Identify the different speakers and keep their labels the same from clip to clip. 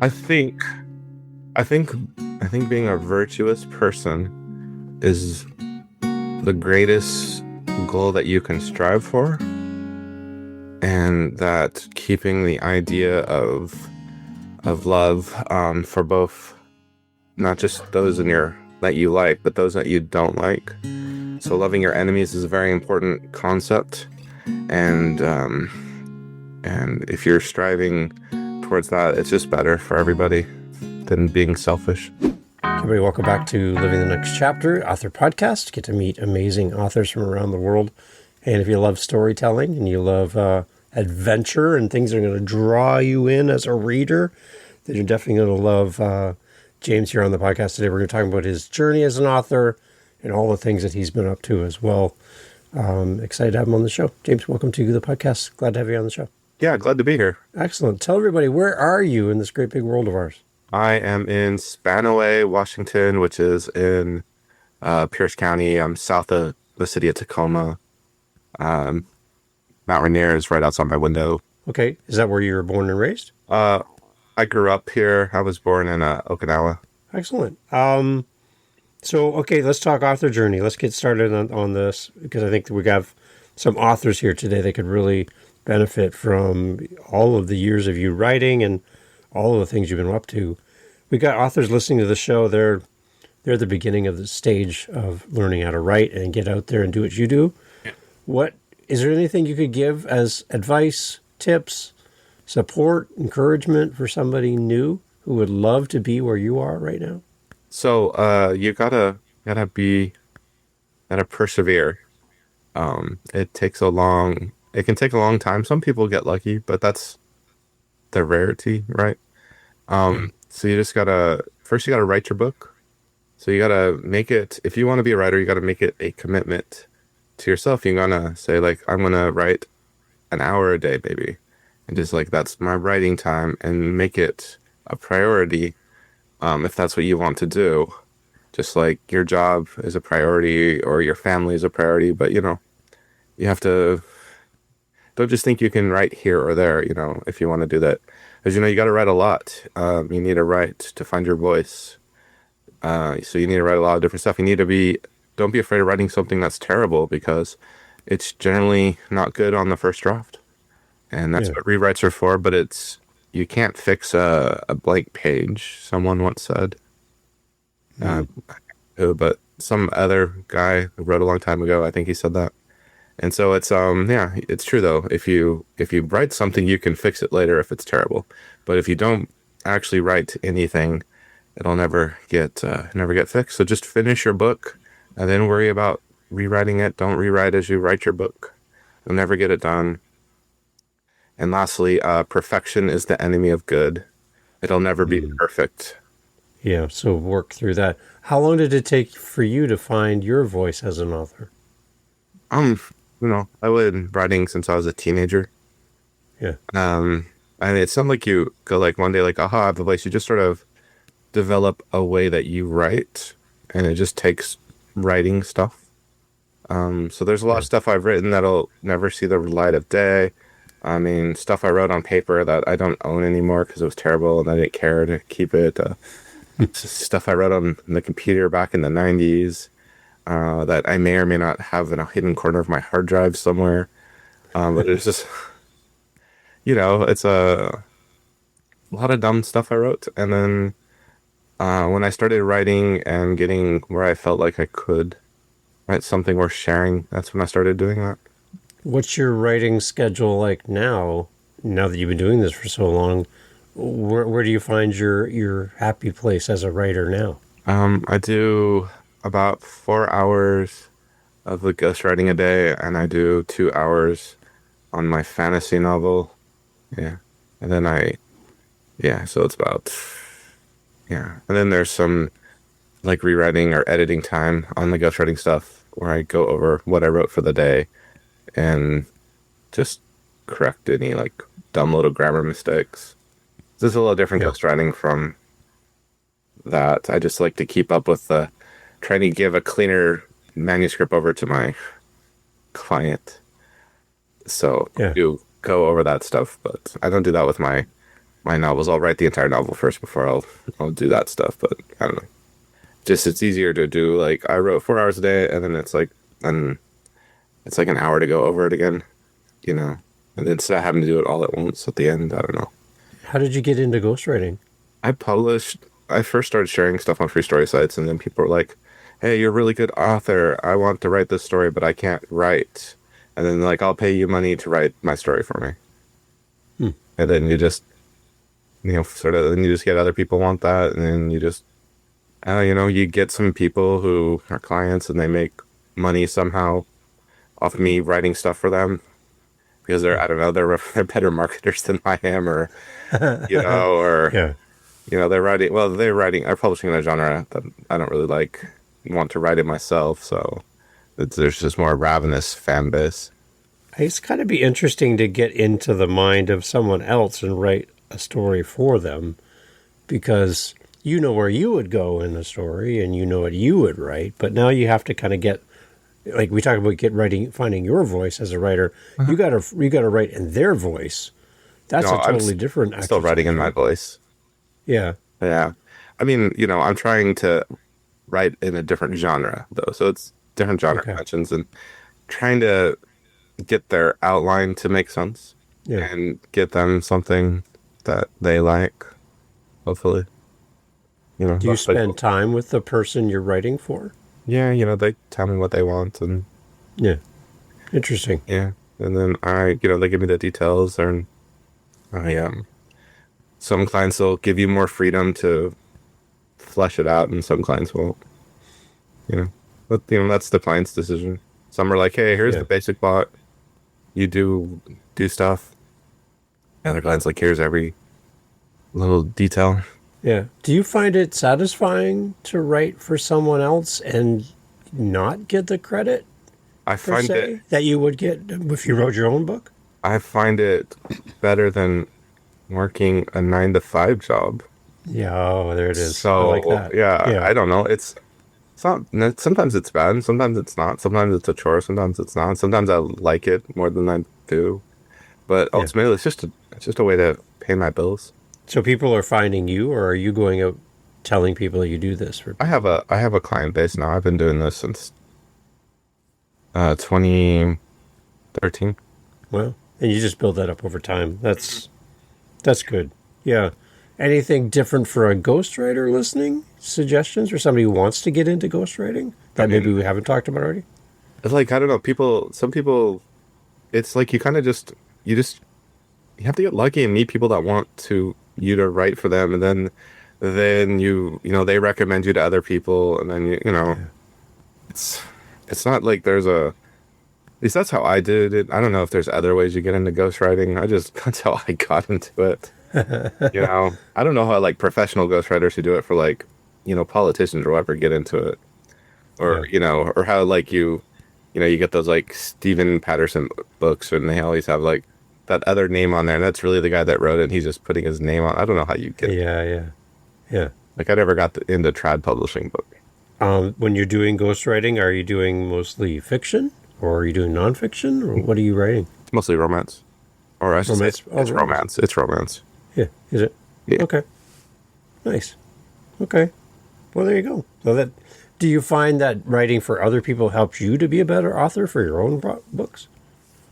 Speaker 1: I think I think I think being a virtuous person is the greatest goal that you can strive for, and that keeping the idea of love for both, not just those in your that you like, but those that you don't like. So loving your enemies is a very important concept, and if you're striving towards that, it's just better for everybody than being selfish.
Speaker 2: Everybody, welcome back to Living the Next Chapter, author podcast. Get to meet amazing authors from around the world. And if you love storytelling and you love adventure and things that are going to draw you in as a reader, then you're definitely going to love James here on the podcast today. We're going to talk about his journey as an author and all the things that he's been up to as well. Excited to have him on the show. James, welcome to the podcast. Glad to have you on the show.
Speaker 1: Yeah, glad to be here.
Speaker 2: Excellent. Tell everybody, where are you in this great big world of ours?
Speaker 1: I am in Spanaway, Washington, which is in Pierce County. I'm south of the city of Tacoma. Mount Rainier is right outside my window.
Speaker 2: Okay. Is that where you were born and raised?
Speaker 1: I grew up here. I was born in Okinawa.
Speaker 2: Excellent. Okay, let's talk author journey. Let's get started on this, because I think that we have some authors here today that could really benefit from all of the years of you writing and all of the things you've been up to. We got authors listening to the show. They're at the beginning of the stage of learning how to write and get out there and do what you do. Yeah. What is there anything you could give as advice, tips, support, encouragement for somebody new who would love to be where you are right now?
Speaker 1: So you gotta persevere. It can take a long time. Some people get lucky, but that's the rarity, right? So you just first you gotta write your book. So you gotta make it, if you want to be a writer, you gotta make it a commitment to yourself. You're gonna say, like, I'm gonna write an hour a day, baby. And just like, that's my writing time, and make it a priority. If that's what you want to do, just like your job is a priority or your family is a priority, but you have to, don't just think you can write here or there, if you want to do that. As you got to write a lot. You need to write to find your voice. So you need to write a lot of different stuff. Don't be afraid of writing something that's terrible, because it's generally not good on the first draft. And that's what rewrites are for, but you can't fix a blank page, someone once said. But some other guy who wrote a long time ago, I think he said that. And so it's true though. If you write something, you can fix it later if it's terrible. But if you don't actually write anything, it'll never get fixed. So just finish your book and then worry about rewriting it. Don't rewrite as you write your book. You'll never get it done. And lastly, perfection is the enemy of good. It'll never be perfect.
Speaker 2: Yeah, so work through that. How long did it take for you to find your voice as an author?
Speaker 1: I've been writing since I was a teenager.
Speaker 2: Yeah.
Speaker 1: And it's not like you go like one day like, aha, I have a voice. You just sort of develop a way that you write, and it just takes writing stuff. So there's a lot of stuff I've written that'll never see the light of day. I mean, stuff I wrote on paper that I don't own anymore because it was terrible and I didn't care to keep it. Stuff I wrote on the computer back in the 90s that I may or may not have in a hidden corner of my hard drive somewhere. But it's just, it's a lot of dumb stuff I wrote. And then when I started writing and getting where I felt like I could write something worth sharing, that's when I started doing that.
Speaker 2: What's your writing schedule like now that you've been doing this for so long? Where do you find your happy place as a writer now?
Speaker 1: I do about 4 hours of the ghostwriting a day, and I do 2 hours on my fantasy novel. Yeah. And then so it's about, and then there's some like rewriting or editing time on the ghostwriting stuff where I go over what I wrote for the day and just correct any like dumb little grammar mistakes. This is a little different ghostwriting from that. I just like to keep up with trying to give a cleaner manuscript over to my client. So I do go over that stuff, but I don't do that with my my novels. I'll write the entire novel first before I'll do that stuff. But I don't know. Just it's easier to do. Like I wrote 4 hours a day, and then it's like an hour to go over it again. You know, and instead of having to do it all at once at the end. I don't know.
Speaker 2: How did you get into ghostwriting?
Speaker 1: I published. I first started sharing stuff on free story sites, and then people were like, "Hey, you're a really good author. I want to write this story, but I can't write." And then like, I'll pay you money to write my story for me.
Speaker 2: Hmm.
Speaker 1: And then you just, sort of, then you just get other people want that, and then you just, you get some people who are clients, and they make money somehow off of me writing stuff for them because they're, I don't know, they're better marketers than I am, or or
Speaker 2: Yeah.
Speaker 1: they're publishing in a genre that I don't really like, want to write it myself, so there's just more ravenous fan base.
Speaker 2: It's kind of be interesting to get into the mind of someone else and write a story for them because you know where you would go in the story and you know what you would write, but now you have to kind of get like we talk about finding your voice as a writer.
Speaker 1: Uh-huh.
Speaker 2: You gotta write in their voice. That's
Speaker 1: No,
Speaker 2: a totally different
Speaker 1: still writing in
Speaker 2: exercise,
Speaker 1: my
Speaker 2: right?
Speaker 1: voice.
Speaker 2: Yeah.
Speaker 1: Yeah. I mean, I'm trying to write in a different genre though. So it's different genre
Speaker 2: Okay.
Speaker 1: conventions and trying to get their outline to make sense
Speaker 2: Yeah.
Speaker 1: and get them something that they like, hopefully.
Speaker 2: Do you
Speaker 1: That's like,
Speaker 2: spend time with the person you're writing for?
Speaker 1: yeah, they tell me what they want and
Speaker 2: Yeah. Interesting.
Speaker 1: yeah. And then they give me the details and I some clients will give you more freedom to flesh it out and some clients won't, you know. But that's the client's decision. Some are like, hey, here's
Speaker 2: Yeah.
Speaker 1: the basic plot. You do stuff. And other clients like, here's every little detail.
Speaker 2: Yeah. Do you find it satisfying to write for someone else and not get the credit
Speaker 1: I
Speaker 2: per
Speaker 1: find it
Speaker 2: se that you would get if you wrote your own book?
Speaker 1: I find it better than working a 9 to 5 job.
Speaker 2: Yeah, oh, there it is. I like
Speaker 1: So
Speaker 2: that.
Speaker 1: yeah,
Speaker 2: Yeah.
Speaker 1: I don't know. It's not. Sometimes it's bad. Sometimes it's not. Sometimes it's a chore. Sometimes it's not. Sometimes I like it more than I do. But
Speaker 2: Yeah.
Speaker 1: ultimately, it's just a way to pay my bills.
Speaker 2: So people are finding you, or are you going out telling people you do this for people?
Speaker 1: I have a client base now. I've been doing this since 2013.
Speaker 2: Well, and you just build that up over time. That's good. Yeah. Anything different for a ghostwriter listening? Suggestions for somebody who wants to get into ghostwriting
Speaker 1: I
Speaker 2: that maybe
Speaker 1: mean,
Speaker 2: we haven't talked about already?
Speaker 1: it's like I don't know. Some people, it's like you kind of you have to get lucky and meet people that want you to write for them, and then they recommend you to other people, and then it's it's not like there's a at least that's how I did it. I don't know if there's other ways you get into ghostwriting. That's how I got into it. I don't know how like professional ghostwriters who do it for like politicians or whatever get into it,
Speaker 2: Yeah.
Speaker 1: or or how like you get those like Stephen Patterson books and they always have like that other name on there, and that's really the guy that wrote it, and he's just putting his name on. I don't know how you get
Speaker 2: Yeah, yeah. Yeah.
Speaker 1: like I never got into trad publishing book.
Speaker 2: When you're doing ghostwriting, are you doing mostly fiction or are you doing nonfiction or what are you writing?
Speaker 1: It's mostly romance, or I should say
Speaker 2: Romance? Oh,
Speaker 1: it's
Speaker 2: romance.
Speaker 1: romance. It's romance.
Speaker 2: Yeah. Is it?
Speaker 1: Yeah.
Speaker 2: Okay. Nice. Okay. Well, there you go. So that, do you find that writing for other people helps you to be a better author for your own books?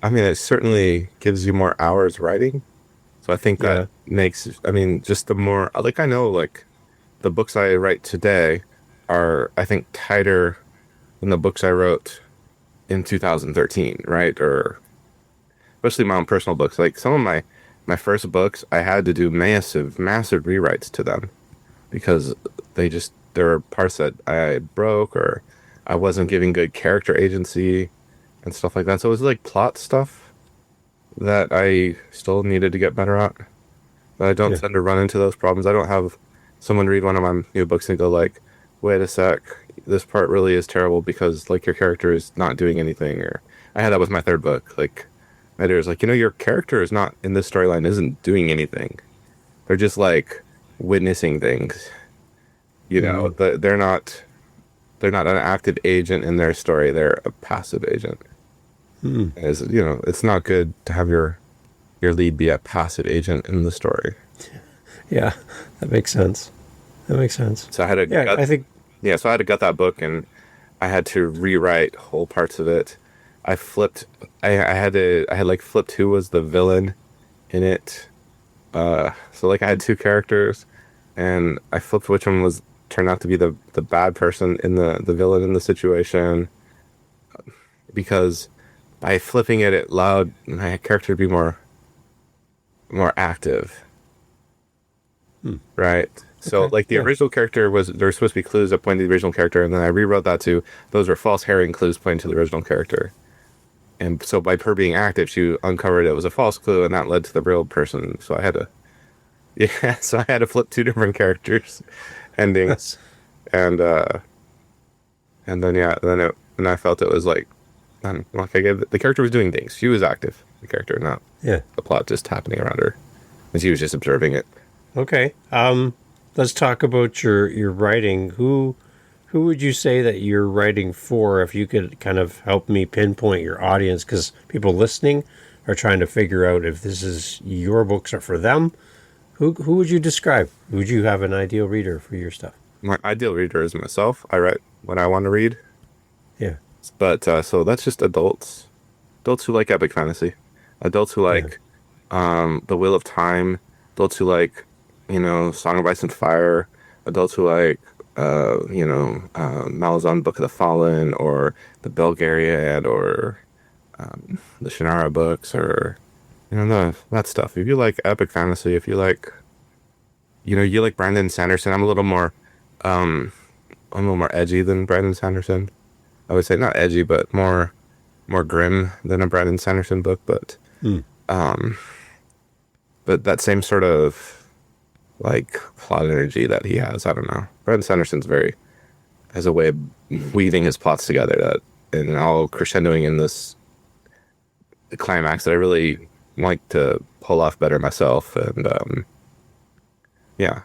Speaker 1: I mean, it certainly gives you more hours writing. So I think
Speaker 2: Yeah.
Speaker 1: that makes, I mean, just the more, like, I know, like, the books I write today are, I think, tighter than the books I wrote in 2013, right? Or especially my own personal books. Like, some of my first books, I had to do massive, massive rewrites to them because there were parts that I broke or I wasn't giving good character agency and stuff like that. So it was like plot stuff that I still needed to get better at. But I don't
Speaker 2: Yeah.
Speaker 1: tend to run into those problems. I don't have someone read one of my new books and go like, "Wait a sec, this part really is terrible because like your character is not doing anything." Or I had that with my third book. Like my editor's like, your character is not in this storyline isn't doing anything. They're just like witnessing things.
Speaker 2: Mm.
Speaker 1: They're not an active agent in their story. They're a passive agent.
Speaker 2: Mm.
Speaker 1: It's not good to have your your lead be a passive agent in the story.
Speaker 2: Yeah, that makes sense. That makes sense.
Speaker 1: So I had to
Speaker 2: Yeah,
Speaker 1: gut,
Speaker 2: I think.
Speaker 1: yeah, so I had to gut that book, and I had to rewrite whole parts of it. I flipped, I had like flipped who was the villain in it. So like I had two characters, and I flipped which one was turned out to be the bad person in the villain in the situation, because by flipping it, it allowed my character to be more active,
Speaker 2: Hmm,
Speaker 1: right? So
Speaker 2: okay.
Speaker 1: like the
Speaker 2: Yeah.
Speaker 1: original character was there were supposed to be clues that pointed to the original character, and then I rewrote that to those were false herring clues pointing to the original character. And so by her being active, she uncovered it was a false clue, and that led to the real person. So I had to, yeah, so I had to flip two different characters endings, and then yeah, and I felt it was like I gave the character was doing things. She was active, the character, not
Speaker 2: Yeah.
Speaker 1: the plot just happening around her, and she was just observing it.
Speaker 2: Okay. Let's talk about your writing. Who would you say that you're writing for? If you could kind of help me pinpoint your audience, because people listening are trying to figure out if this is your books are for them. Who would you describe? Would you have an ideal reader for your stuff?
Speaker 1: My ideal reader is myself. I write what I want to read,
Speaker 2: Yeah.
Speaker 1: but so that's just adults who like epic fantasy, adults who
Speaker 2: Yeah.
Speaker 1: like The Wheel of Time, adults who like Song of Ice and Fire, adults who like Malazan Book of the Fallen or the Belgariad or the Shannara books or that stuff. If you like epic fantasy, if you like you like Brandon Sanderson, um I'm a little more edgy than Brandon Sanderson. I would say not edgy, but more grim than a Brandon Sanderson book,
Speaker 2: Hmm.
Speaker 1: um but that same sort of like plot energy that he has. I don't know. Brandon Sanderson's very has a way of weaving his plots together that and all crescendoing in this climax that I really like to pull off better myself. And yeah,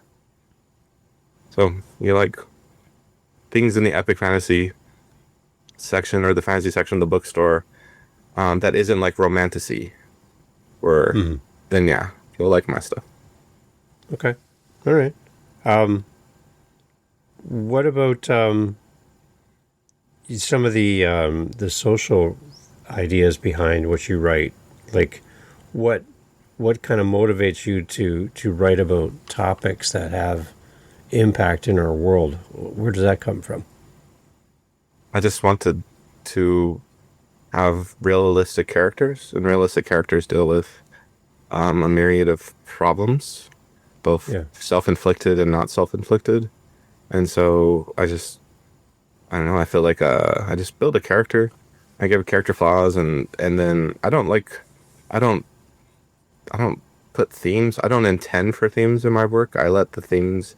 Speaker 1: so you like things in the epic fantasy section or the fantasy section of the bookstore that isn't like romantasy, or
Speaker 2: Hmm.
Speaker 1: then yeah, you'll like my stuff.
Speaker 2: Okay. All right. What about some of the social ideas behind what you write? Like, what what kind of motivates you to write about topics that have impact in our world? Where does that come from?
Speaker 1: I just wanted to have realistic characters, and realistic characters deal with a myriad of problems, both
Speaker 2: Yeah.
Speaker 1: self-inflicted and not self-inflicted. And so I don't know, I feel like I just build a character. I give a character flaws, and then I don't I don't put themes. I don't intend for themes in my work. I let the themes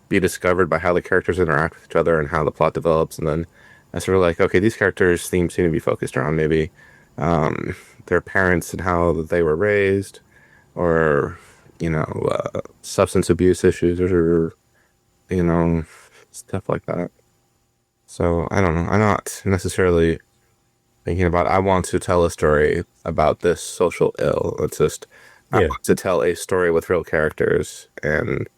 Speaker 1: be discovered by how the characters interact with each other and how the plot develops. And then I sort of like, okay, these characters' themes seem to be focused around maybe their parents and how they were raised, or substance abuse issues, or you know, stuff like that. So I don't know. I'm not necessarily thinking about I want to tell a story about this social ill. It's just I
Speaker 2: Yeah.
Speaker 1: want to tell a story with real characters and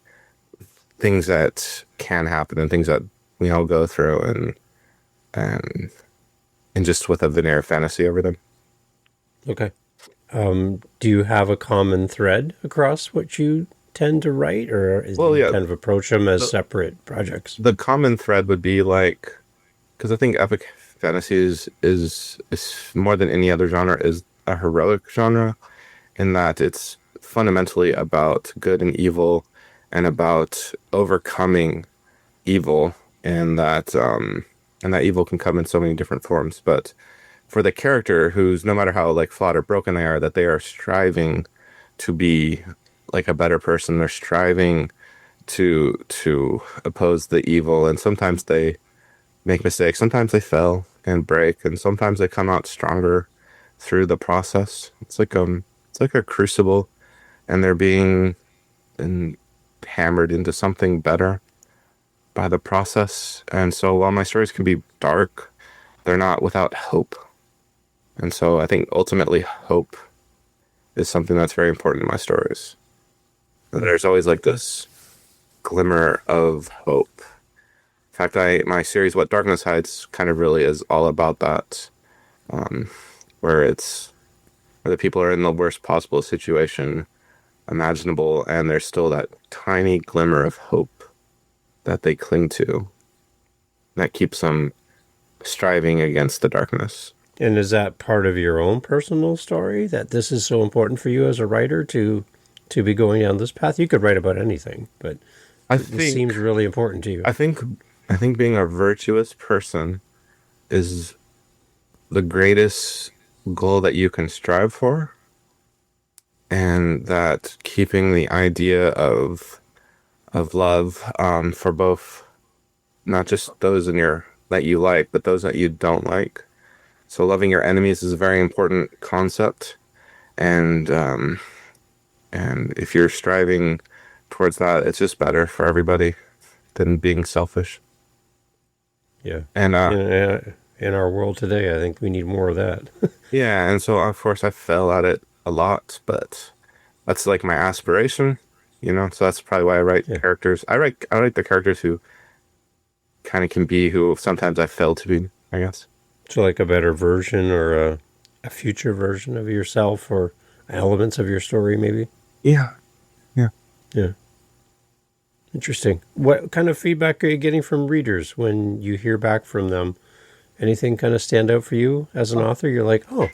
Speaker 1: things that can happen and things that we all go through and and just with a veneer of fantasy over them.
Speaker 2: Okay. Do you have a common thread across what you tend to write, or do
Speaker 1: Well,
Speaker 2: you
Speaker 1: yeah,
Speaker 2: kind of approach them as
Speaker 1: the,
Speaker 2: separate projects?
Speaker 1: the common thread would be like because I think epic fantasy is more than any other genre is a heroic genre in that it's fundamentally about good and evil and about overcoming evil and that evil can come in so many different forms. But for the character who's no matter how like flawed or broken they are, that they are striving to be like a better person. They're striving to oppose the evil, and sometimes they make mistakes. Sometimes they fail and break, and sometimes they come out stronger through the process. It's like a crucible, and they're being and hammered into something better by the process. And so while my stories can be dark, they're not without hope. And so I think ultimately hope is something that's very important in my stories. There's always like this glimmer of hope. In fact, I my series What Darkness Hides kind of really is all about that, where it's where the people are in the worst possible situation imaginable, and there's still that tiny glimmer of hope that they cling to that keeps them striving against the darkness.
Speaker 2: And is that part of your own personal story that this is so important for you as a writer to be going down this path? You could write about anything, but
Speaker 1: I
Speaker 2: this seems
Speaker 1: think,
Speaker 2: really important to you.
Speaker 1: I think, I think being a virtuous person is the greatest goal that you can strive for, and that keeping the idea of love for both not just those in your that you like, but those that you don't like. So loving your enemies is a very important concept, and if you're striving towards that, it's just better for everybody than being selfish.
Speaker 2: Yeah.
Speaker 1: And
Speaker 2: In our world today, I think we need more of that.
Speaker 1: yeah, and so of course I fail at it a lot, but that's like my aspiration, you know. So that's probably why I write
Speaker 2: Yeah.
Speaker 1: characters. I write the characters who kind of can be who sometimes I fail to be, I guess.
Speaker 2: So, like a better version or a future version of yourself or elements of your story, maybe?
Speaker 1: Yeah, yeah.
Speaker 2: Yeah. Interesting. What kind of feedback are you getting from readers when you hear back from them? Anything kind of stand out for you as an author? You're like, oh,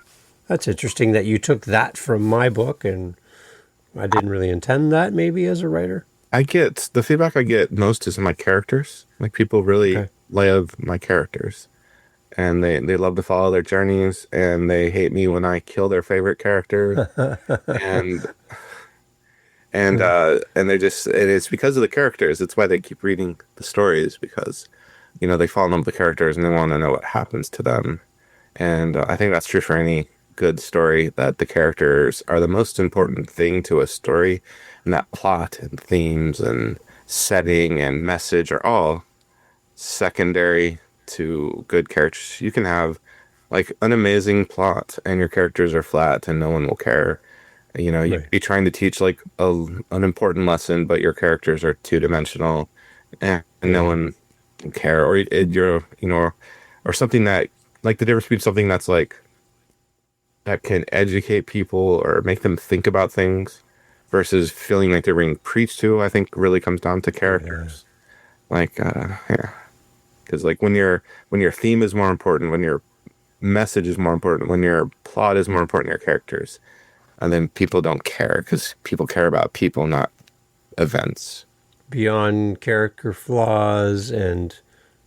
Speaker 2: that's interesting that you took that from my book and I didn't really intend that maybe as a writer.
Speaker 1: I get the feedback I get most is my characters. Like people really
Speaker 2: Okay.
Speaker 1: love my characters, and they love to follow their journeys, and they hate me when I kill their favorite character, and and they just and it's because of the characters. It's why they keep reading the stories because they fall in love with the characters and they want to know what happens to them. And I think that's true for any good story, that the characters are the most important thing to a story, and that plot and themes and setting and message are all secondary to good characters. You can have like an amazing plot and your characters are flat and no one will care. You'd
Speaker 2: Right.
Speaker 1: be trying to teach like an important lesson, but your characters are two-dimensional, and no
Speaker 2: Yeah.
Speaker 1: one will care. Or or something that like the difference between something that's like that can educate people or make them think about things versus feeling like they're being preached to, I think really comes down to
Speaker 2: Yeah.
Speaker 1: characters. Like, yeah, because like when your theme is more important, when your message is more important, when your plot is more important than your characters, and then people don't care because people care about people, not events.
Speaker 2: Beyond character flaws and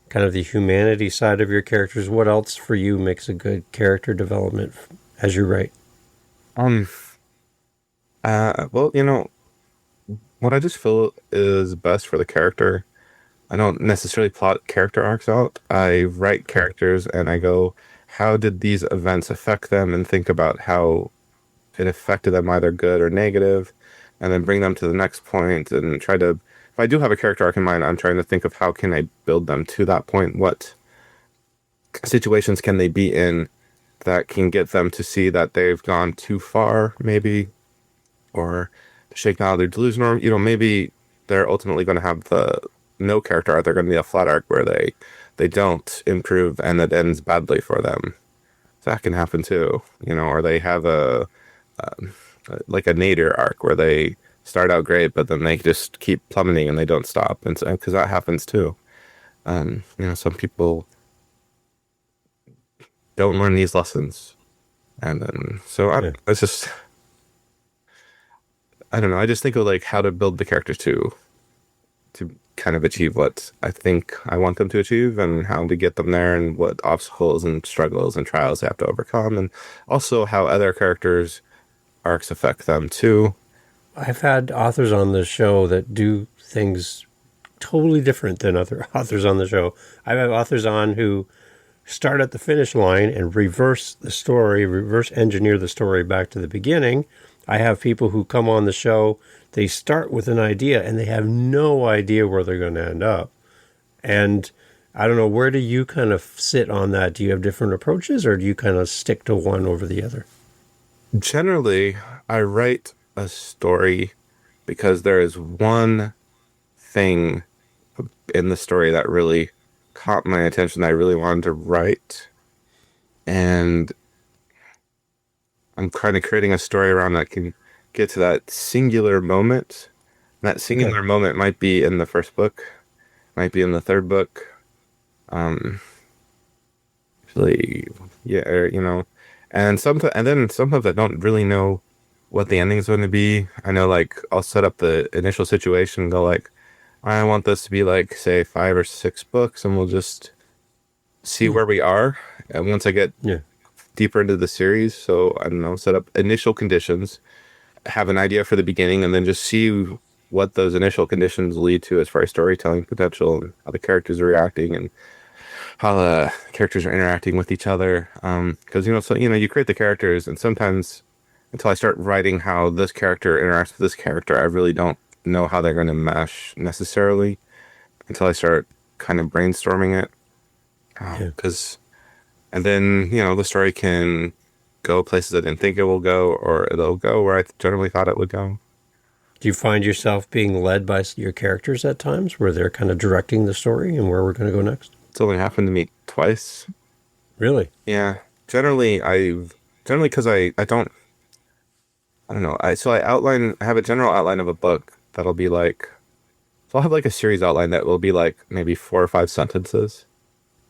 Speaker 2: kind of the humanity side of your characters, what else for you makes a good character development as you write?
Speaker 1: Um, well, what I just feel is best for the character. I don't necessarily plot character arcs out. I write
Speaker 2: Okay.
Speaker 1: characters and I go, how did these events affect them, and think about how it affected them, either good or negative, and then bring them to the next point and try to, if I do have a character arc in mind, I'm trying to think of how can I build them to that point? What situations can they be in that can get them to see that they've gone too far, maybe, or to shake out their delusion, or maybe they're ultimately going to have the no character arc. They're going to be a flat arc where they don't improve and it ends badly for them. That can happen too, or they have like a nadir arc where they start out great, but then they just keep plummeting and they don't stop, and because that happens too. Some people don't learn these lessons, and then so
Speaker 2: Yeah.
Speaker 1: it's just I don't know. I just think of like how to build the characters to kind of achieve what I think I want them to achieve, and how to get them there, and what obstacles and struggles and trials they have to overcome, and also how other characters' arcs affect them too.
Speaker 2: I've had authors on the show that do things totally different than other authors on the show. I've had authors on who start at the finish line and reverse the story, reverse engineer the story back to the beginning. I have people who come on the show, they start with an idea and they have no idea where they're going to end up. And I don't know, where do you kind of sit on that? Do you have different approaches or do you kind of stick to one over the other?
Speaker 1: Generally, I write a story because there is one thing in the story that really caught my attention that I really wanted to write. And I'm kind of creating a story around that can get to that singular moment. And that
Speaker 2: Okay.
Speaker 1: singular moment might be in the first book, might be in the third book. Um, Actually, yeah, and then sometimes I don't really know what the ending's going to be. I know, like, I'll set up the initial situation and go like, I want this to be like, say, 5 or 6 books, and we'll just see
Speaker 2: Hmm.
Speaker 1: where we are. And once I get
Speaker 2: Yeah.
Speaker 1: deeper into the series, so I don't know, set up initial conditions, have an idea for the beginning, and then just see what those initial conditions lead to as far as storytelling potential and how the characters are reacting and how the characters are interacting with each other. Because you create the characters, and sometimes until I start writing how this character interacts with this character, I really don't know how they're going to mesh necessarily until I start kind of brainstorming it.
Speaker 2: Yeah.
Speaker 1: Because and then the story can go places I didn't think it will go, or it'll go where I generally thought it would go.
Speaker 2: Do you find yourself being led by your characters at times where they're kind of directing the story and where we're going to go next?
Speaker 1: It's only happened to me twice.
Speaker 2: Really?
Speaker 1: Yeah, generally because I don't know. I have a general outline of a book that'll be like, so I'll have like a series outline that will be like maybe 4 or 5 sentences.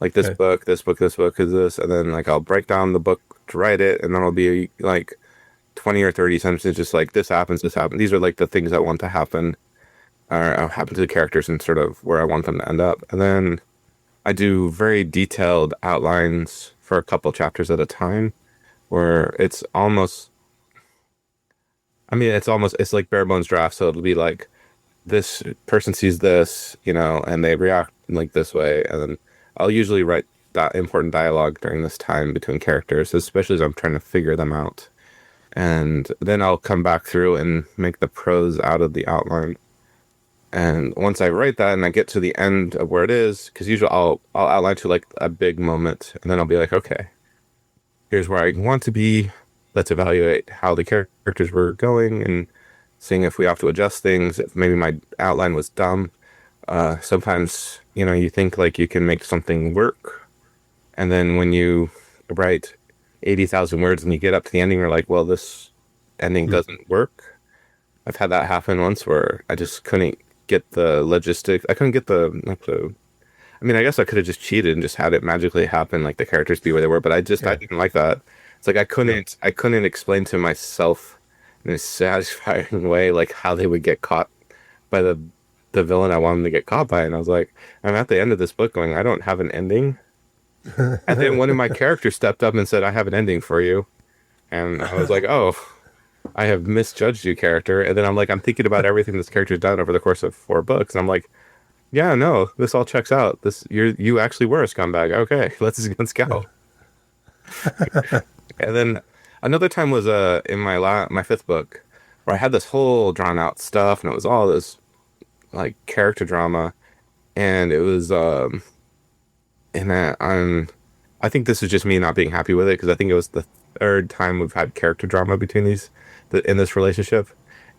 Speaker 1: Like this
Speaker 2: Okay.
Speaker 1: book, this book, this book is this, and then like I'll break down the book to write it, and then it'll be like 20 or 30 sentences, just like this happens, this happens. These are like the things I want to happen, or happen to the characters, and sort of where I want them to end up. And then I do very detailed outlines for a couple chapters at a time, where it's like bare bones draft. So it'll be like this person sees this, and they react like this way, and then I'll usually write that important dialogue during this time between characters, especially as I'm trying to figure them out. And then I'll come back through and make the prose out of the outline. And once I write that and I get to the end of where it is, because usually I'll outline to like a big moment, and then I'll be like, okay, here's where I want to be. Let's evaluate how the characters were going and seeing if we have to adjust things. If maybe my outline was dumb. Sometimes, you think like you can make something work, and then when you write 80,000 words and you get up to the ending, you're like, well, this ending
Speaker 2: Hmm.
Speaker 1: doesn't work. I've had that happen once where I just couldn't get the logistics. I couldn't get the. I mean, I guess I could have just cheated and just had it magically happen, like the characters be where they were. But I
Speaker 2: Yeah.
Speaker 1: didn't like that. It's like
Speaker 2: No.
Speaker 1: I couldn't explain to myself in a satisfying way like how they would get caught by the villain I wanted them to get caught by. And I was like, I'm at the end of this book going, I don't have an ending. And then one of my characters stepped up and said, I have an ending for you. And I was like, oh, I have misjudged you, character. And then I'm thinking about everything this character's done over the course of 4 books. And I'm like, yeah, no, this all checks out. You actually were a scumbag. Okay, let's go. And then another time was in my fifth book where I had this whole drawn out stuff and it was all this like character drama and it was and I think this is just me not being happy with it because I think it was the third time we've had character drama between in this relationship.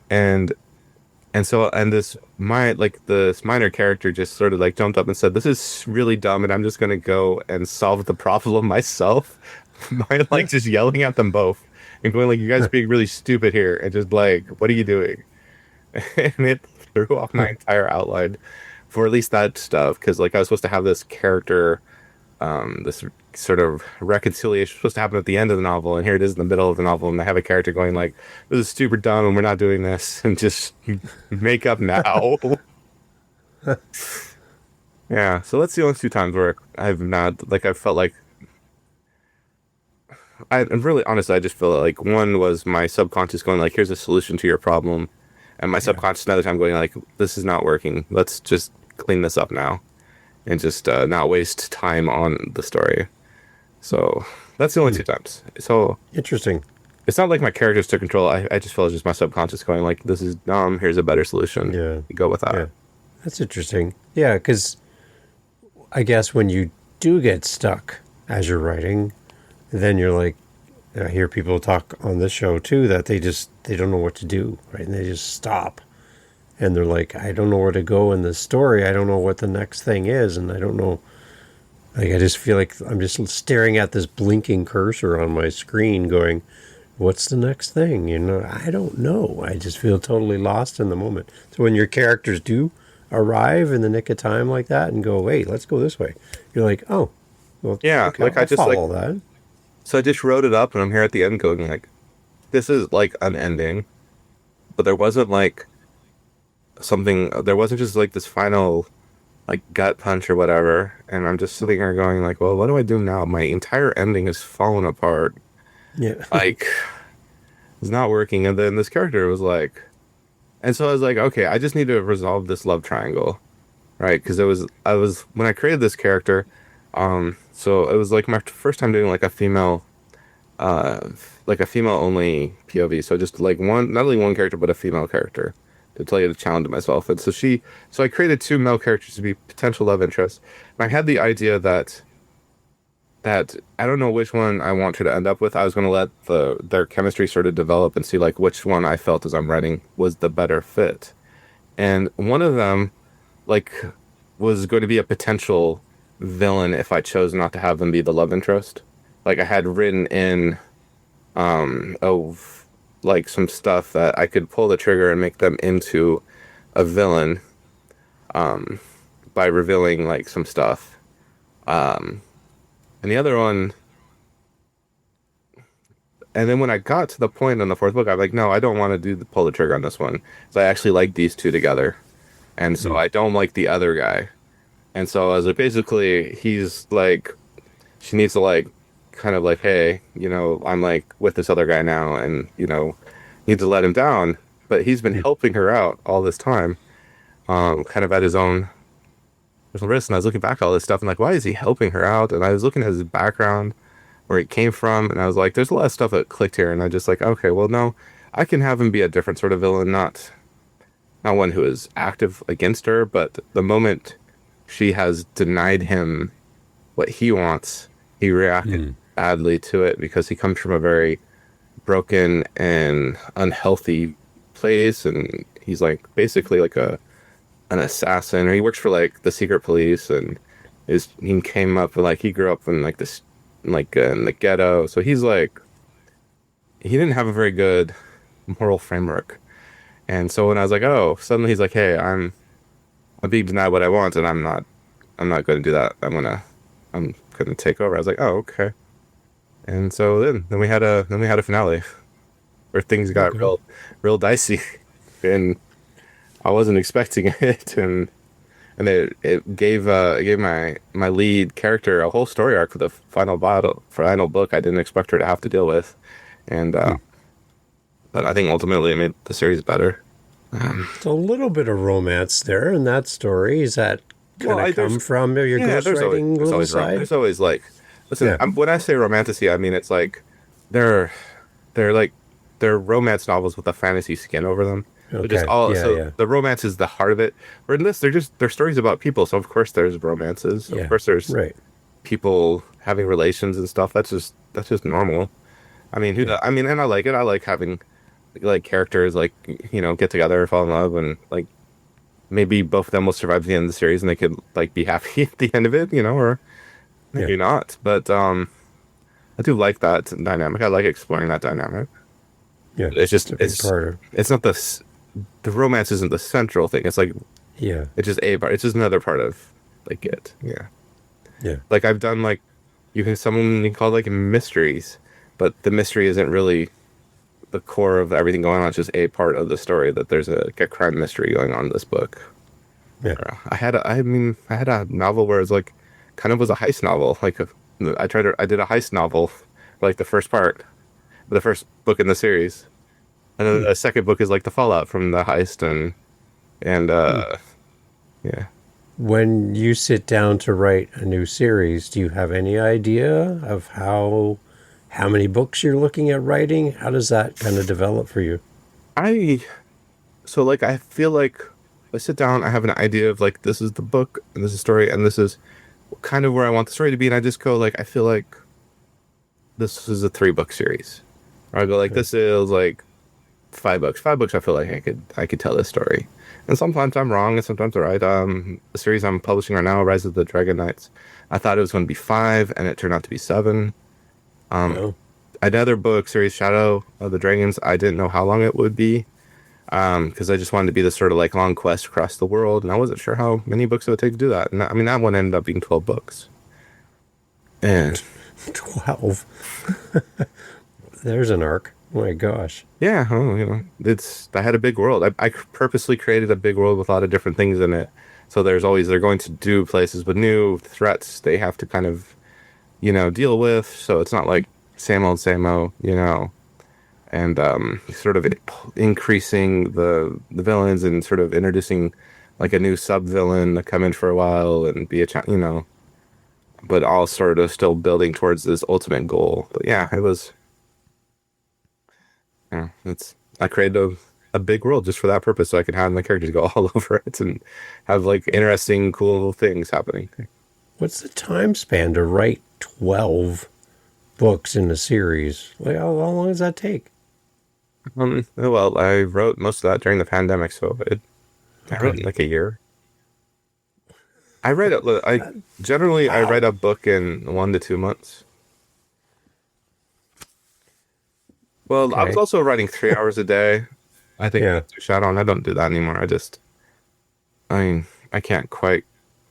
Speaker 1: And this minor character just sort of like jumped up and said, "This is really dumb, and I'm just gonna go and solve the problem myself." By like just yelling at them both and going like, "You guys are being really stupid here," and just like, "What are you doing?" And it threw off my entire outline for at least that stuff because like I was supposed to have this character, this sort of reconciliation supposed to happen at the end of the novel, and here it is in the middle of the novel, and I have a character going like, "This is super dumb, and we're not doing this," and just make up now. Yeah, so that's the only 2 times where I've not like I felt like I'm really honest. I just feel like one was my subconscious going like, "Here's a solution to your problem," and my
Speaker 2: Yeah.
Speaker 1: subconscious another time going like, "This is not working. Let's just clean this up now and just not waste time on the story." So that's the only
Speaker 2: Hmm.
Speaker 1: 2 times. So
Speaker 2: Interesting.
Speaker 1: it's not like my characters took control. I just feel it's just my subconscious going like, "This is dumb. Here's a better solution.
Speaker 2: Yeah.
Speaker 1: You go with
Speaker 2: Yeah.
Speaker 1: that."
Speaker 2: That's interesting. Yeah, because I guess when you do get stuck as you're writing, then you're like, I hear people talk on this show too that they don't know what to do, right? And they just stop. And they're like, I don't know where to go in this story. I don't know what the next thing is, and I don't know. Like, I just feel like I'm just staring at this blinking cursor on my screen, going, "What's the next thing?" You know, I don't know. I just feel totally lost in the moment. So when your characters do arrive in the nick of time like that and go, "Wait, let's go this way," you're like, "Oh, well,
Speaker 1: Yeah,
Speaker 2: okay,
Speaker 1: like I
Speaker 2: I'll
Speaker 1: just like
Speaker 2: follow that."
Speaker 1: so I just wrote it up, and I'm here at the end going like, this is like an ending, but there wasn't like something. There wasn't just like this final like gut punch or whatever. And I'm just sitting there going like, well, what do I do now? My entire ending is fallen apart.
Speaker 2: Yeah.
Speaker 1: Like it's not working. And then this character was like, and so I was like, okay, I just need to resolve this love triangle, right? Because I was when I created this character, so it was like my first time doing uh, like a female only POV. So just like one, not only one character, but a female character to tell you to challenge myself. And so I created two male characters to be potential love interests. And I had the idea that I don't know which one I want her to end up with. I was going to let their chemistry sort of develop and see like which one I felt as I'm writing was the better fit. And one of them like was going to be a potential villain if I chose not to have them be the love interest. Like I had written in of like some stuff that I could pull the trigger and make them into a villain by revealing like some stuff. And the other one, and then when I got to the point in the fourth book, I'm like, no, I don't want to pull the trigger on this one. So I actually like these two together, and so
Speaker 2: Mm.
Speaker 1: I don't like the other guy. And so I was like, basically, he's like, she needs to like, kind of like, hey, I'm like with this other guy now, and need to let him down. But he's been
Speaker 2: Yeah.
Speaker 1: helping her out all this time, kind of at his own risk. And I was looking back at all this stuff and like, why is he helping her out? And I was looking at his background, where it came from, and I was like, there's a lot of stuff that clicked here. And I just like, okay, well, no, I can have him be a different sort of villain, not one who is active against her, but the moment she has denied him what he wants, he reacted
Speaker 2: Mm.
Speaker 1: badly to it because he comes from a very broken and unhealthy place, and he's like basically like an assassin, or he works for like the secret police, and he came up and like he grew up in like this like in the ghetto, so he's like he didn't have a very good moral framework. And so when I was like, oh, suddenly he's like, hey, I'm being denied what I want, and I'm not going to do that. I'm gonna take over. I was like, oh, okay. And so then we had a finale where things got
Speaker 2: Okay.
Speaker 1: real dicey, and I wasn't expecting it, and it gave my lead character a whole story arc for the final book. I didn't expect her to have to deal with, and
Speaker 2: Mm.
Speaker 1: but I think ultimately it made the series better.
Speaker 2: So a little bit of romance there in that story. Is that
Speaker 1: Well,
Speaker 2: kind of come from your
Speaker 1: yeah,
Speaker 2: ghostwriting
Speaker 1: there's
Speaker 2: little
Speaker 1: always
Speaker 2: side?
Speaker 1: there's always like, listen,
Speaker 2: Yeah.
Speaker 1: when I say romantasy, I mean it's like they're they're like they're romance novels with a fantasy skin over them. They're just
Speaker 2: Okay.
Speaker 1: all
Speaker 2: Yeah.
Speaker 1: so
Speaker 2: Yeah.
Speaker 1: the romance is the heart of it. Where in this, they're stories about people. So of course there's romances. Of
Speaker 2: Yeah.
Speaker 1: course there's
Speaker 2: Right.
Speaker 1: people having relations and stuff. That's just normal. I mean,
Speaker 2: Yeah.
Speaker 1: I mean, and I like it. I like having like characters like get together, fall in love, and like maybe both of them will survive the end of the series and they could like be happy at the end of it, or
Speaker 2: Yeah.
Speaker 1: maybe not. But I do like that dynamic. I like exploring that dynamic.
Speaker 2: Yeah.
Speaker 1: It's
Speaker 2: It's
Speaker 1: just
Speaker 2: a big part of.
Speaker 1: it's not the romance isn't the central thing. It's like
Speaker 2: Yeah.
Speaker 1: it's just a part. It's just another part of like it. Yeah.
Speaker 2: Yeah.
Speaker 1: Like I've done like someone you can call like mysteries, but the mystery isn't really the core of everything going on. It's just a part of the story that there's a crime mystery going on in this book.
Speaker 2: Yeah.
Speaker 1: I had a novel where it was like kind of was a heist novel. Like I did a heist novel for like the first part, the first book in the series, and then
Speaker 2: Hmm.
Speaker 1: the second book is like the fallout from the heist and
Speaker 2: Hmm.
Speaker 1: yeah.
Speaker 2: When you sit down to write a new series, do you have any idea of how many books you're looking at writing? How does that kind of develop for you?
Speaker 1: I so like I feel like I sit down, I have an idea of like this is the book and this is the story and this is kind of where I want the story to be, and I just go like I feel like this is a 3 book series. Or I go like,
Speaker 2: Okay.
Speaker 1: this is like 5 books. 5 books, I feel like I could tell this story. And sometimes I'm wrong, and sometimes I'm right. The series I'm publishing right now, Rise of the Dragon Knights, I thought it was going to be 5, and it turned out to be 7. Um,
Speaker 2: Oh,
Speaker 1: Another book series, Shadow of the Dragons, I didn't know how long it would be. Because I just wanted to be this sort of like long quest across the world, and I wasn't sure how many books it would take to do that. And I mean, that one ended up being 12 books. And
Speaker 2: 12. There's an arc. Oh my gosh.
Speaker 1: yeah, oh, I had a big world. I purposely created a big world with a lot of different things in it. So they're going to do places with new threats they have to kind of, deal with. So it's not like same old, and sort of increasing the villains and sort of introducing like a new sub villain to come in for a while and be but all sort of still building towards this ultimate goal. But yeah, it was. Yeah, it's I created a big world just for that purpose, so I could have my characters go all over it and have like interesting, cool things happening.
Speaker 2: What's the time span to write 12 books in a series? Like, how long does that take?
Speaker 1: Well, I wrote most of that during the pandemic, so I wrote
Speaker 2: Okay.
Speaker 1: in like a year. I generally I
Speaker 2: Wow.
Speaker 1: write a book in 1 to 2 months. Well, I was
Speaker 2: Okay.
Speaker 1: also writing 3 hours a day. I think
Speaker 2: Yeah.
Speaker 1: that's too shot on. I don't do that anymore. I mean, I can't quite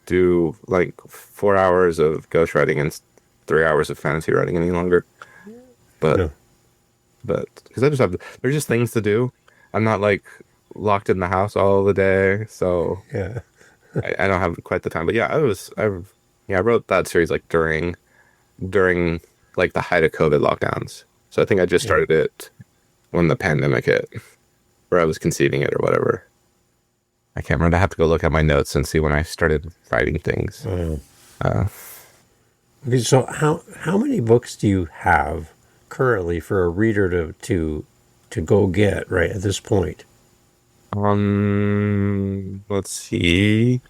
Speaker 1: do like 4 hours of ghostwriting and 3 hours of fantasy writing any longer. But,
Speaker 2: No.
Speaker 1: because there's just things to do. I'm not like locked in the house all the day, so
Speaker 2: Yeah.
Speaker 1: I don't have quite the time. But yeah, I wrote that series like during like the height of COVID lockdowns. So I think I just
Speaker 2: Yeah.
Speaker 1: started it when the pandemic hit, where I was conceiving it or whatever. I can't remember. I have to go look at my notes and see when I started writing things.
Speaker 2: Wow.
Speaker 1: Uh,
Speaker 2: Okay, so how many books do you have currently for a reader to go get right at this point?
Speaker 1: let's see,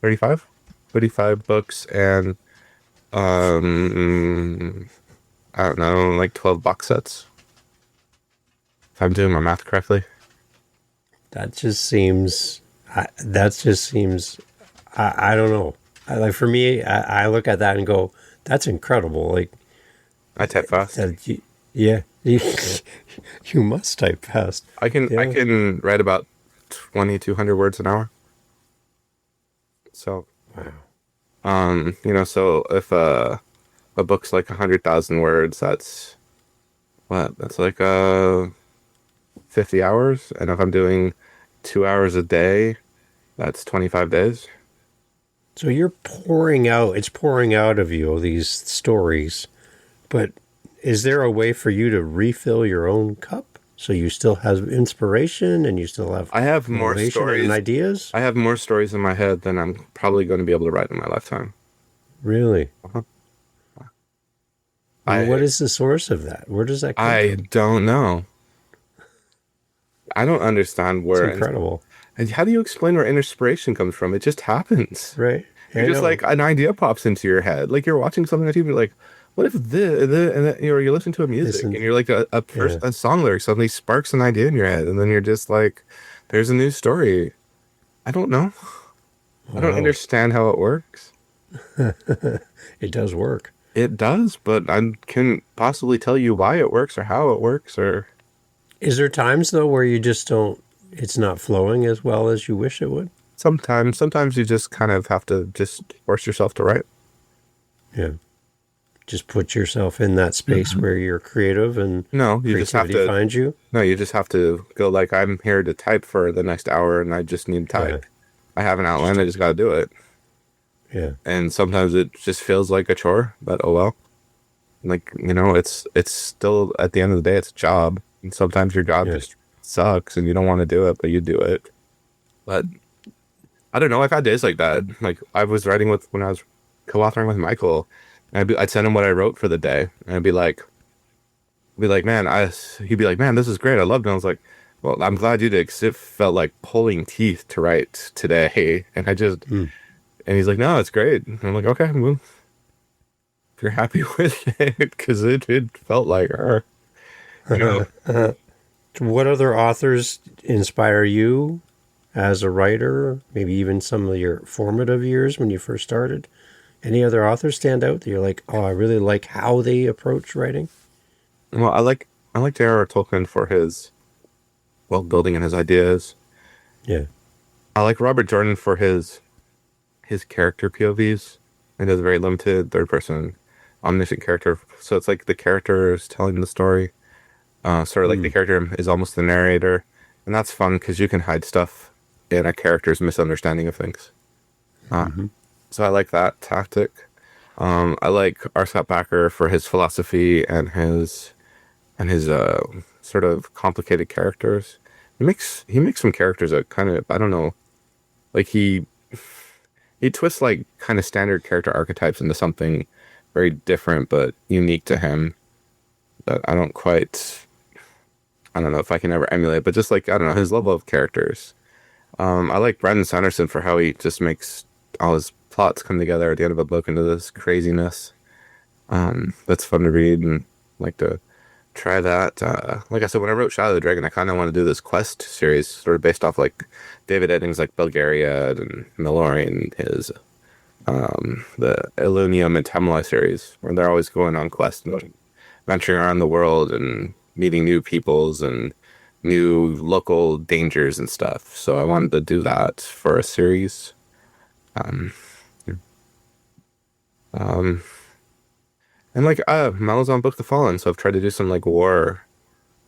Speaker 1: 35, 35 books and um, I don't know, like 12 box sets. If I'm doing my math correctly.
Speaker 2: That just seems. That just seems. I don't know. Like for me, I look at that and go, "That's incredible!" Like
Speaker 1: I type fast.
Speaker 2: yeah, you must type fast.
Speaker 1: I
Speaker 2: Yeah.
Speaker 1: can write about 2,200 words an hour. So,
Speaker 2: Wow.
Speaker 1: so if a book's like 100,000 words, that's what? That's like 50 hours. And if I'm doing 2 hours a day, that's 25 days.
Speaker 2: So you're pouring out. It's pouring out of you these stories, but is there a way for you to refill your own cup so you still have inspiration and you still have
Speaker 1: I have more
Speaker 2: motivation and
Speaker 1: stories.
Speaker 2: ideas?
Speaker 1: I have more stories in my head than I'm probably going to be able to write in my lifetime.
Speaker 2: Really?
Speaker 1: Uh-huh.
Speaker 2: And what
Speaker 1: I
Speaker 2: is the source of that? Where does that come
Speaker 1: I
Speaker 2: from?
Speaker 1: don't know. I don't understand
Speaker 2: It's
Speaker 1: where.
Speaker 2: incredible,
Speaker 1: And how do you explain where inspiration comes from? It just happens.
Speaker 2: right?
Speaker 1: You're
Speaker 2: I
Speaker 1: just
Speaker 2: know.
Speaker 1: like an idea pops into your head. Like you're watching something on TV, like, what if this, and then, you're listening to a music
Speaker 2: Listen,
Speaker 1: and you're like
Speaker 2: yeah.
Speaker 1: a song lyric suddenly sparks an idea in your head, and then you're just like, there's a new story. I don't know. I don't
Speaker 2: Wow,
Speaker 1: understand how it works.
Speaker 2: it does work.
Speaker 1: It does, but I can possibly tell you why it works or how it works or
Speaker 2: Is there times though where you just don't? It's not flowing as well as you wish it would.
Speaker 1: sometimes you just kind of have to just force yourself to write.
Speaker 2: Yeah. Just put yourself in that space where you're creative and
Speaker 1: No, you just have
Speaker 2: creativity
Speaker 1: to
Speaker 2: finds you.
Speaker 1: No, you just have to go like I'm here to type for the next hour and I just need to
Speaker 2: Yeah.
Speaker 1: type. I have an outline, I just got to do it.
Speaker 2: Yeah.
Speaker 1: And sometimes it just feels like a chore, but oh well. Like, it's still at the end of the day it's a job. And sometimes your job
Speaker 2: Yeah.
Speaker 1: just sucks and you don't want to do it, but you do it. But I don't know, I've had days like that. Like I was writing with when I was co-authoring with Michael, and I'd send him what I wrote for the day, and I'd be like, man, he'd be like, man, this is great. I loved it. I was like, well, I'm glad you did, 'cause it felt like pulling teeth to write today. And And he's like, no, it's great. And I'm like, okay, well, if you're happy with it, because it felt like her, you know.
Speaker 2: What other authors inspire you as a writer? Maybe even some of your formative years when you first started. Any other authors stand out that you're like, oh, I really like how they approach writing?
Speaker 1: Well, I like J.R.R. Tolkien for his world building and his ideas.
Speaker 2: Yeah.
Speaker 1: I like Robert Jordan for his character POVs. It is a very limited third person omniscient character. So it's like the character is telling the story. Sort of like the
Speaker 2: Mm.
Speaker 1: character is almost the narrator. And that's fun because you can hide stuff in a character's misunderstanding of things. Uh,
Speaker 2: Hmm.
Speaker 1: so I like that tactic. I like R. Scott Bakker for his philosophy and his sort of complicated characters. He makes some characters that kind of I don't know, like he twists like kind of standard character archetypes into something very different but unique to him that I don't know if I can ever emulate, but just like I don't know his level of characters. I like Brandon Sanderson for how he just makes all his plots come together at the end of a book into this craziness. That's fun to read and like to try that. Like I said, when I wrote Shadow of the Dragon, I kind of want to do this quest series, sort of based off like David Eddings, like Belgaria and Mallory his the Illunium and Temlai series, where they're always going on quests and like, venturing around the world and meeting new peoples and new local dangers and stuff. So I wanted to do that for a series. Um, um, and like Malazan Book the Fallen, so I've tried to do some like war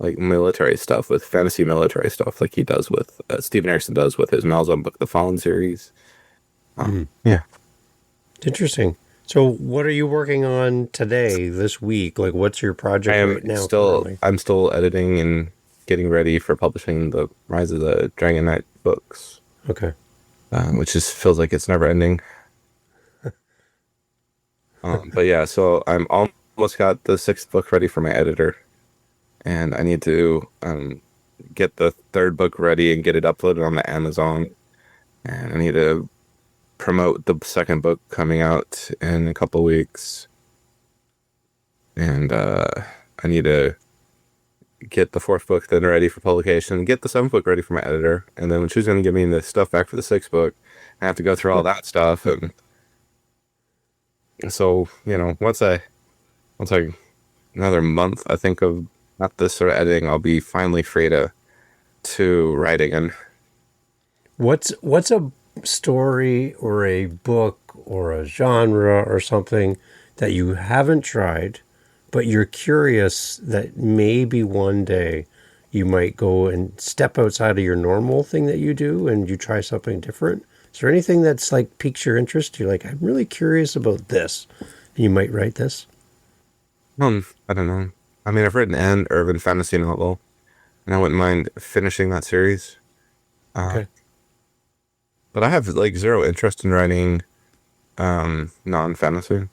Speaker 1: like military stuff with fantasy military stuff like he does with Steven Erickson does with his Malzahn Book the Fallen series.
Speaker 2: Mm.
Speaker 1: Yeah,
Speaker 2: Interesting. So, what are you working on today, this week? Like, what's your project right now currently?
Speaker 1: I'm still editing and getting ready for publishing the Rise of the Dragon Knight books,
Speaker 2: Okay.
Speaker 1: which just feels like it's never ending. But yeah, so I'm almost got the sixth book ready for my editor, and I need to get the third book ready and get it uploaded on the Amazon, and I need to promote the second book coming out in a couple weeks, and I need to get the fourth book then ready for publication, get the seventh book ready for my editor, and then when she's going to give me the stuff back for the sixth book, I have to go through all that stuff, and so once I another month, I think of not this sort of editing, I'll be finally free to write again.
Speaker 2: What's a story or a book or a genre or something that you haven't tried, but you're curious that maybe one day you might go and step outside of your normal thing that you do and you try something different? Is there anything that's like piques your interest? You're like, I'm really curious about this. And you might write this.
Speaker 1: I don't know. I mean, I've written an urban fantasy novel, and I wouldn't mind finishing that series. Uh,
Speaker 2: Okay.
Speaker 1: but I have like zero interest in writing non-fantasy.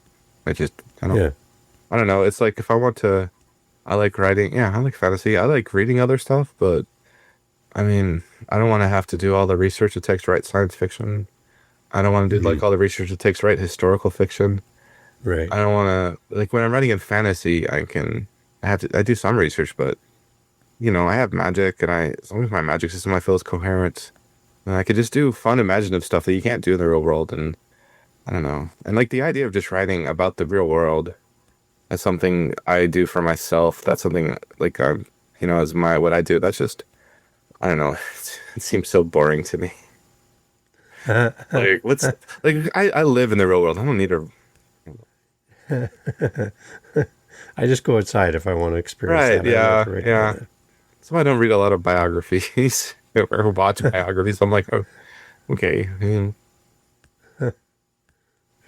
Speaker 1: I just
Speaker 2: Yeah.
Speaker 1: I don't know. It's like if I want to I like writing, yeah, I like fantasy. I like reading other stuff, but I mean, I don't want to have to do all the research it takes to write science fiction. I don't want to do
Speaker 2: Hmm.
Speaker 1: like all the research it takes to write historical fiction.
Speaker 2: Right.
Speaker 1: I don't want to like when I'm writing in fantasy, I do some research, but I have magic and as long as my magic system I feel is coherent, then I could just do fun imaginative stuff that you can't do in the real world and I don't know. And like the idea of just writing about the real world as something I do for myself, that's something like as my what I do, that's just I don't know. It seems so boring to me. Like what's like I live in the real world. I don't need to.
Speaker 2: I just go outside if I want to experience
Speaker 1: Right,
Speaker 2: that. I don't have
Speaker 1: yeah,
Speaker 2: to write about
Speaker 1: yeah.
Speaker 2: it.
Speaker 1: So I don't read a lot of biographies or watch biographies. I'm like, oh, okay.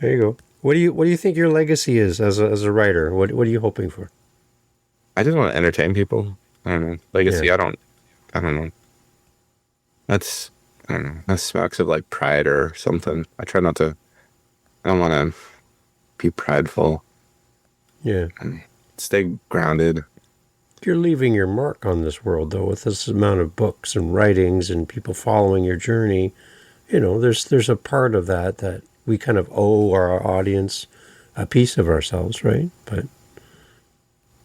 Speaker 2: There you go. What do you think your legacy is as a writer? What are you hoping for?
Speaker 1: I just want to entertain people. I don't know.
Speaker 2: Yeah.
Speaker 1: Legacy, I don't know. That's, I don't know. That smacks of like pride or something. I don't want to be prideful
Speaker 2: Yeah.
Speaker 1: and stay grounded.
Speaker 2: You're leaving your mark on this world though with this amount of books and writings and people following your journey. There's a part of that we kind of owe our audience a piece of ourselves, right? But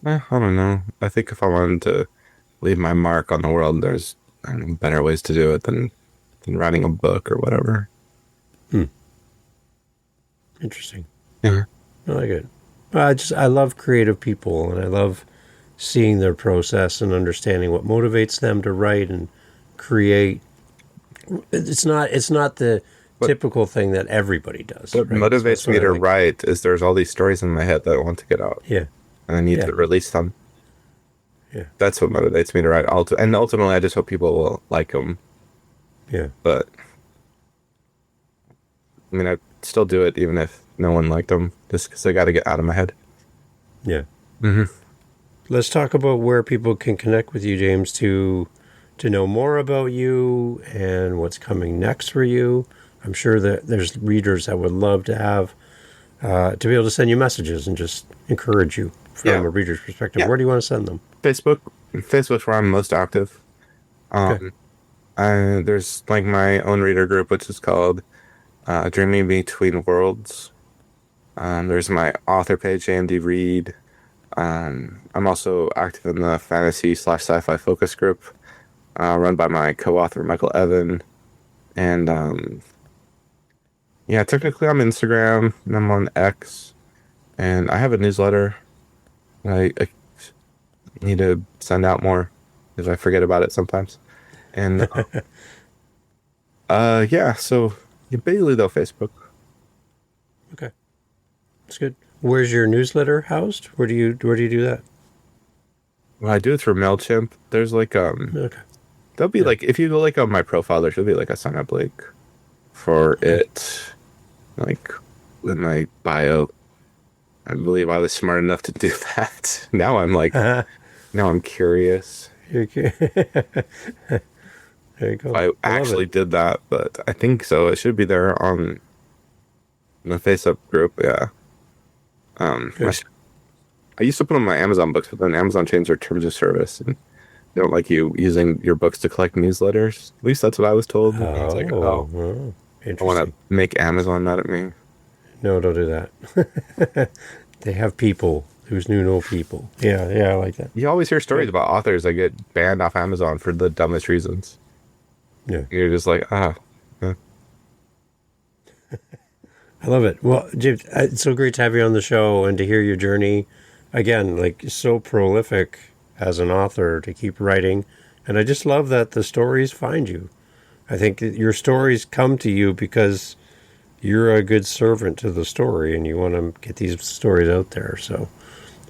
Speaker 1: I don't know. I think if I wanted to leave my mark on the world, there's, I don't know, better ways to do it than writing a book or whatever.
Speaker 2: interesting.
Speaker 1: Yeah.
Speaker 2: I like it. I love creative people, and I love seeing their process and understanding what motivates them to write and create. It's not the
Speaker 1: What
Speaker 2: typical thing that everybody does,
Speaker 1: what
Speaker 2: right? So that's
Speaker 1: motivates
Speaker 2: what
Speaker 1: me
Speaker 2: I
Speaker 1: to
Speaker 2: like.
Speaker 1: write is there's all these stories in my head that I want to get out,
Speaker 2: Yeah,
Speaker 1: and I need
Speaker 2: yeah,
Speaker 1: to release them.
Speaker 2: yeah,
Speaker 1: That's what motivates me to write. And ultimately, I just hope people will like them.
Speaker 2: yeah,
Speaker 1: But I mean, I still do it even if no one liked them, just because I got to get out of my head.
Speaker 2: yeah.
Speaker 1: Hmm.
Speaker 2: Let's talk about where people can connect with you, James, to know more about you and what's coming next for you. I'm sure that there's readers that would love to have to be able to send you messages and just encourage you from
Speaker 1: Yeah,
Speaker 2: a reader's perspective.
Speaker 1: yeah.
Speaker 2: Where do you want to send them?
Speaker 1: Facebook, Facebook's where I'm most active.
Speaker 2: Okay.
Speaker 1: Um, there's like my own reader group, which is called Dreaming Between Worlds. There's my author page, JMD Reid. I'm also active in the fantasy/sci-fi focus group, run by my co-author Michael Evan. And yeah, technically I'm Instagram and I'm on X, and I have a newsletter. I need to send out more because I forget about it sometimes. And yeah, so yeah, basically though Facebook.
Speaker 2: Okay. That's good. Where's your newsletter housed? Where do you do that?
Speaker 1: When I do it through Mailchimp, there's like
Speaker 2: Okay.
Speaker 1: there'll be
Speaker 2: Yeah.
Speaker 1: like if you go like on my profile, there should be like a sign up link for
Speaker 2: Okay.
Speaker 1: it, like in my bio. I believe I was smart enough to do that. Now I'm curious.
Speaker 2: Okay. There you go.
Speaker 1: I
Speaker 2: I love it.
Speaker 1: actually did that, but I think so. It should be there on the Facebook group. Yeah.
Speaker 2: Good.
Speaker 1: I used to put on my Amazon books, but then Amazon changed their terms of service and they don't like you using your books to collect newsletters. At least that's what I was told. And I was like,
Speaker 2: Oh,
Speaker 1: oh,
Speaker 2: oh,
Speaker 1: I want
Speaker 2: interesting.
Speaker 1: to make Amazon mad at me.
Speaker 2: No, don't do that. They have people who's new no people. Yeah, yeah, I like that.
Speaker 1: You always hear
Speaker 2: Yeah,
Speaker 1: stories about authors that get banned off Amazon for the dumbest reasons.
Speaker 2: yeah.
Speaker 1: You're just like, eh.
Speaker 2: I love it. Well, James, it's so great to have you on the show and to hear your journey. Again, like so prolific as an author to keep writing. And I just love that the stories find you. I think that your stories come to you because you're a good servant to the story and you want to get these stories out there. So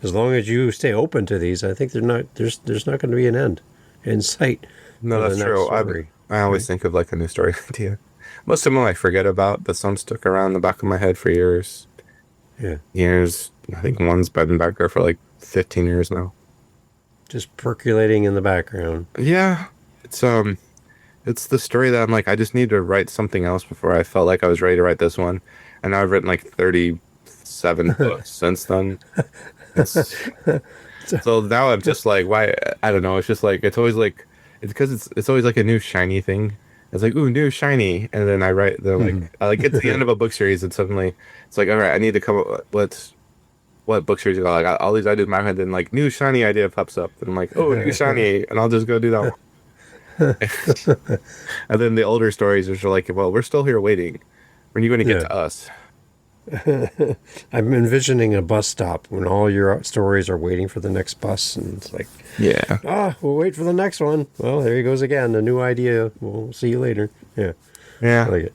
Speaker 2: as long as you stay open to these, I think there's not going to be an end in sight
Speaker 1: No,
Speaker 2: for the
Speaker 1: that's
Speaker 2: next
Speaker 1: true.
Speaker 2: story.
Speaker 1: I always
Speaker 2: Right?
Speaker 1: think of like a new story idea. Most of them I forget about, but some stuck around the back of my head for years.
Speaker 2: Yeah.
Speaker 1: Years. I think one's been back there for like 15 years now.
Speaker 2: Just percolating in the background.
Speaker 1: Yeah, it's it's the story that I'm like, I just need to write something else before I felt like I was ready to write this one. And now I've written like 37 books since then. It's so now I'm just like, why? I don't know. It's just like it's always like it's because it's always like a new shiny thing. It's like, ooh, new shiny, and then I write the like I like get to the end of a book series, and suddenly it's like, all right, I need to come up with what book series you got. Like all these ideas in my head, then like new shiny idea pops up, and I'm like, oh, new shiny, and I'll just go do that one. And then the older stories are like, well, we're still here waiting. When are you going to get
Speaker 2: Yeah.
Speaker 1: to us?
Speaker 2: I'm envisioning a bus stop when all your stories are waiting for the next bus, and it's like,
Speaker 1: Yeah,
Speaker 2: we'll wait for the next one. Well, there he goes again, a new idea. We'll see you later. Yeah, I
Speaker 1: yeah.
Speaker 2: like it.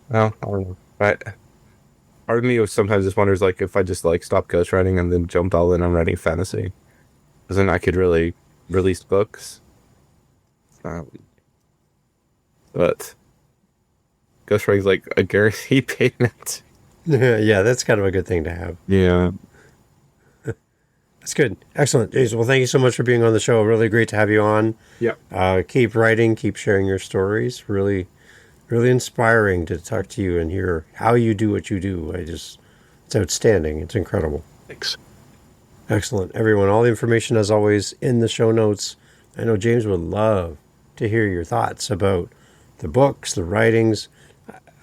Speaker 1: Well, I don't know. But part of me sometimes just wonders like if I just like stopped ghostwriting and then jumped all in on writing fantasy, because then I could really release books. Um, but ghostwriting's like a guaranteed payment.
Speaker 2: Yeah, that's kind of a good thing to have.
Speaker 1: Yeah.
Speaker 2: That's good. Excellent. Jason, well, thank you so much for being on the show. Really great to have you on.
Speaker 1: Yeah.
Speaker 2: Keep writing, keep sharing your stories. Really, really inspiring to talk to you and hear how you do what you do. It's outstanding. It's incredible.
Speaker 1: Thanks.
Speaker 2: Excellent. Everyone, all the information, as always, in the show notes. I know James would love to hear your thoughts about the books, the writings.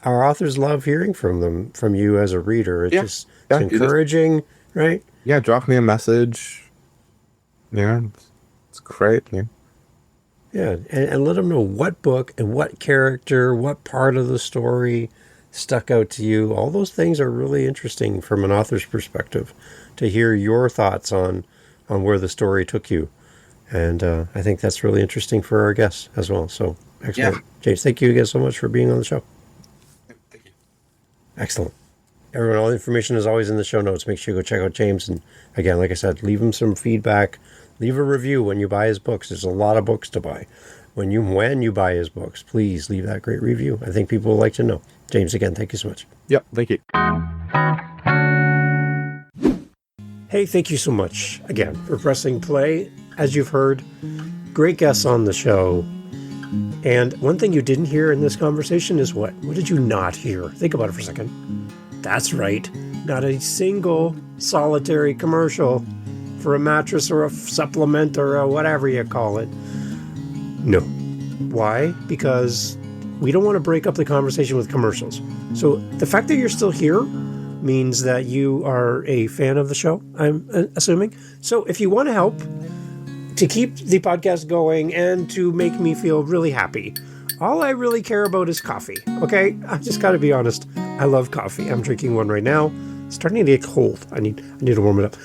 Speaker 2: our authors love hearing from you as a reader. It's
Speaker 1: Yeah.
Speaker 2: just it's
Speaker 1: Yeah. You just,
Speaker 2: encouraging, right?
Speaker 1: yeah, drop me a message. Yeah. It's great. Yeah.
Speaker 2: Yeah, and let them know what book and what character, what part of the story stuck out to you. All those things are really interesting from an author's perspective to hear your thoughts on where the story took you. And I think that's really interesting for our guests as well. So
Speaker 1: Yeah.
Speaker 2: excellent. James, thank you again so much for being on the show.
Speaker 1: Thank you.
Speaker 2: Excellent. Everyone, all the information is always in the show notes. Make sure you go check out James. And again, like I said, leave him some feedback. Leave a review when you buy his books. There's a lot of books to buy. When you buy his books, please leave that great review. I think people would like to know. James, again, thank you so much.
Speaker 1: Yep. Thank you.
Speaker 2: Hey, thank you so much again for pressing play. As you've heard, great guests on the show. And one thing you didn't hear in this conversation is what? What did you not hear? Think about it for a second. That's right. Not a single solitary commercial for a mattress or a supplement or a whatever you call it. No. Why? Because we don't want to break up the conversation with commercials. So the fact that you're still here means that you are a fan of the show, I'm assuming. So if you want to help to keep the podcast going and to make me feel really happy, all I really care about is coffee, okay? I just got to be honest. I love coffee. I'm drinking one right now. It's starting to get cold. I need to warm it up.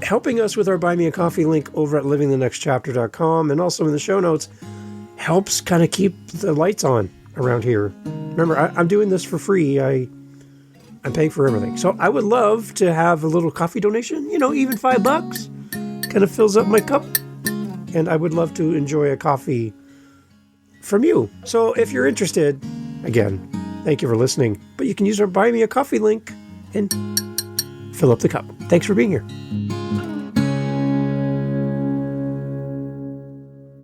Speaker 2: Helping us with our Buy Me a Coffee link over at livingthenextchapter.com and also in the show notes helps kind of keep the lights on around here. Remember, I'm doing this for free. I'm paying for everything. So I would love to have a little coffee donation, even $5 kind of fills up my cup. And I would love to enjoy a coffee from you. So if you're interested, again, thank you for listening. But you can use our Buy Me a Coffee link and fill up the cup. Thanks for being here.